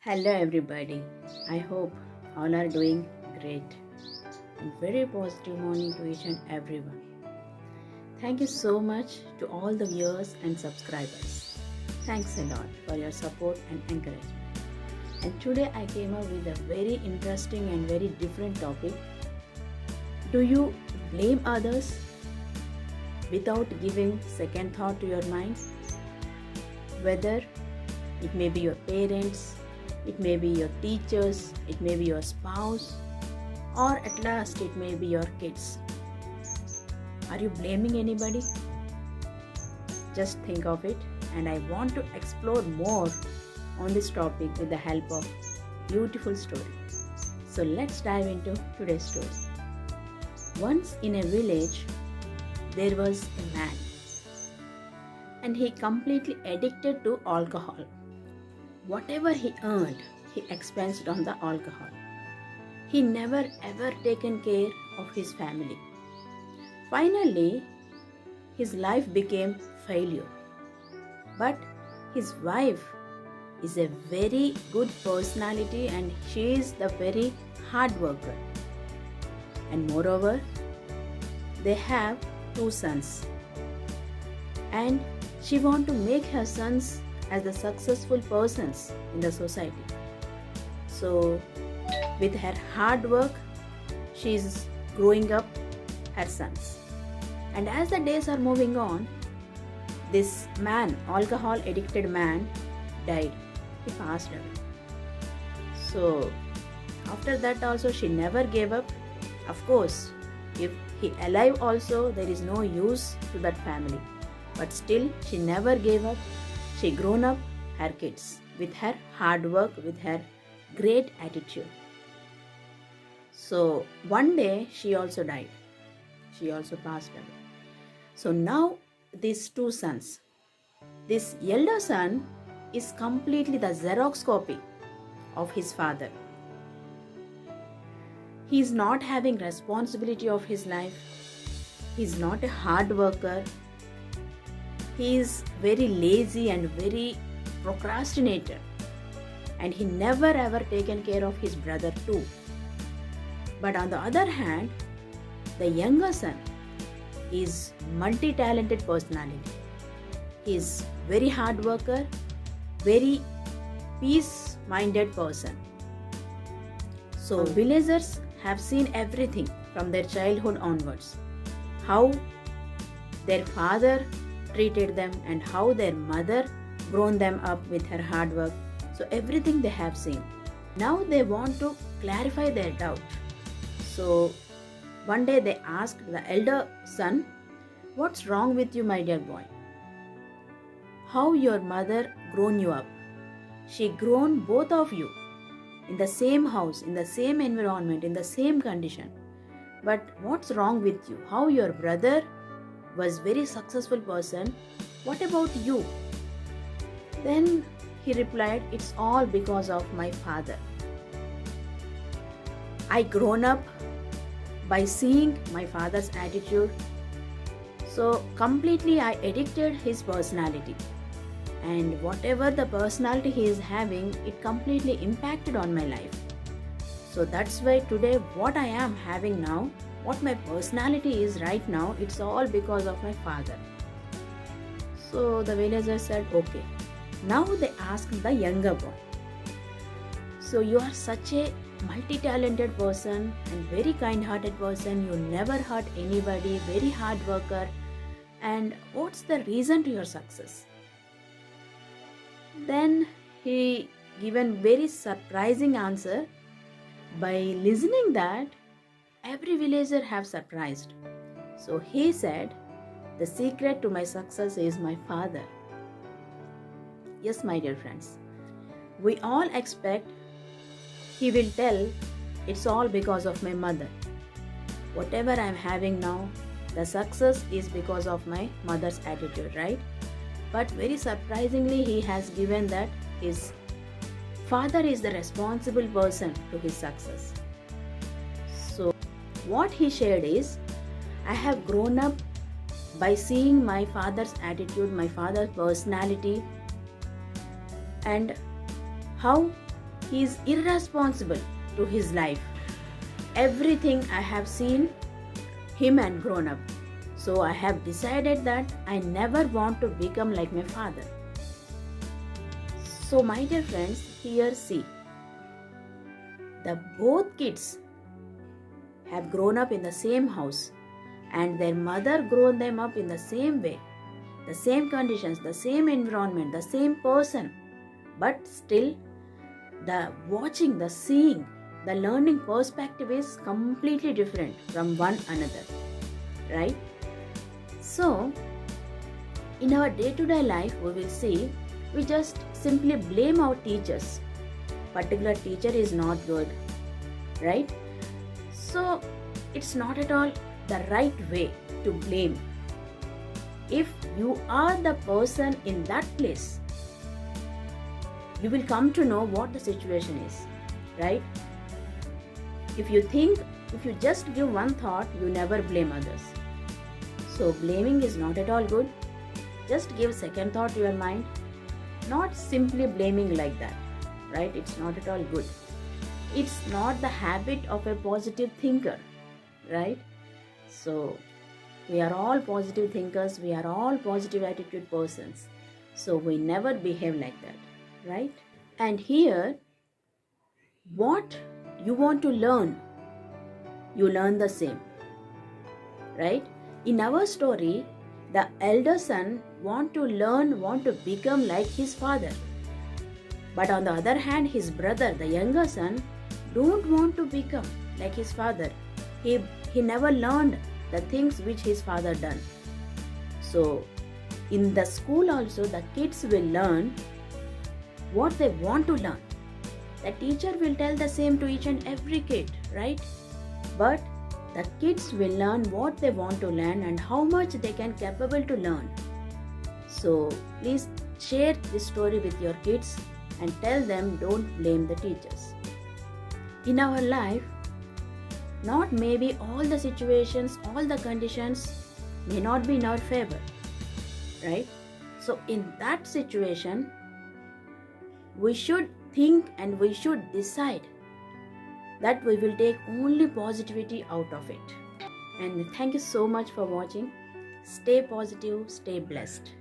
Hello, everybody. I hope all are doing great. And very positive morning to each and everyone. Thank you so much to all the viewers and subscribers. Thanks a lot for your support and encouragement. And today I came up with a very interesting and very different topic. Do you blame others without giving second thought to your mind? Whether it may be your parents, it may be your teachers, it may be your spouse, or at last it may be your kids. Are you blaming anybody? Just think of it, and I want to explore more on this topic with the help of beautiful story. So let's dive into today's story. Once in a village, there was a man, and he completely addicted to alcohol. Whatever he earned, he expensed on the alcohol. He never ever taken care of his family. Finally, his life became failure. But his wife is a very good personality and she is the very hard worker. And moreover, they have 2 sons. And she want to make her sons as the successful persons in the society. So with her hard work, she is growing up her sons. And as the days are moving on, this man, alcohol addicted man, died. He passed away. So after that also she never gave up. Of course, if he alive also, there is no use to that family. But still she never gave up. She grown up her kids with her hard work, with her great attitude. So one day she also died. She also passed away. So now these 2 sons. This elder son is completely the Xerox copy of his father. He is not having responsibility of his life. He is not a hard worker. He is very lazy and very procrastinator, and he never ever taken care of his brother too. But on the other hand, the younger son is multi-talented personality. He is very hard worker, very peace-minded person. So villagers have seen everything from their childhood onwards. How their father treated them and how their mother grown them up with her hard work. So everything they have seen. Now they want to clarify their doubt. So one day they asked the elder son, "What's wrong with you, my dear boy? How your mother grown you up? She grown both of you in the same house, in the same environment, in the same condition. But what's wrong with you? How your brother was very successful person, what about you?" Then he replied, "It's all because of my father. I grown up by seeing my father's attitude. So completely I addicted his personality. And whatever the personality he is having, it completely impacted on my life. So that's why today what I am having now, what my personality is right now, it's all because of my father." So the villager said, "Okay." Now they asked the younger boy, "So you are such a multi-talented person and very kind-hearted person. You never hurt anybody, very hard worker. And what's the reason to your success?" Then he given very surprising answer. By listening that, every villager have surprised. So he said, "The secret to my success is my father." Yes, my dear friends, we all expect he will tell it's all because of my mother. Whatever I am having now, the success is because of my mother's attitude, right? But very surprisingly, he has given that his father is the responsible person to his success. So what he shared is, "I have grown up by seeing my father's attitude, my father's personality, and how he is irresponsible to his life. Everything I have seen him and grown up. So I have decided that I never want to become like my father. So my dear friends, here see. The both kids have grown up in the same house and their mother grown them up in the same way, the same conditions, the same environment, the same person. But still, the watching, the seeing, the learning perspective is completely different from one another, right? So, in our day-to-day life, we will see, we just simply blame our teachers. Particular teacher is not good, right? So, it's not at all the right way to blame. If you are the person in that place, you will come to know what the situation is, right? If you just give one thought, you never blame others. So blaming is not at all good. Just give second thought to your mind. Not simply blaming like that, right? It's not at all good. It's not the habit of a positive thinker, right? So we are all positive thinkers. We are all positive attitude persons. So we never behave like that, right? And here, what you want to learn, you learn the same, right? In our story, the elder son want to become like his father. But on the other hand, his brother, the younger son, don't want to become like his father. He never learned the things which his father done. So in the school also, the kids will learn what they want to learn. The teacher will tell the same to each and every kid, right? But the kids will learn what they want to learn and how much they can capable to learn. So please share this story with your kids and tell them don't blame the teachers. In our life, not maybe all the situations, all the conditions may not be in our favor, right? So in that situation, we should think and we should decide that we will take only positivity out of it. And thank you so much for watching. Stay positive, stay blessed.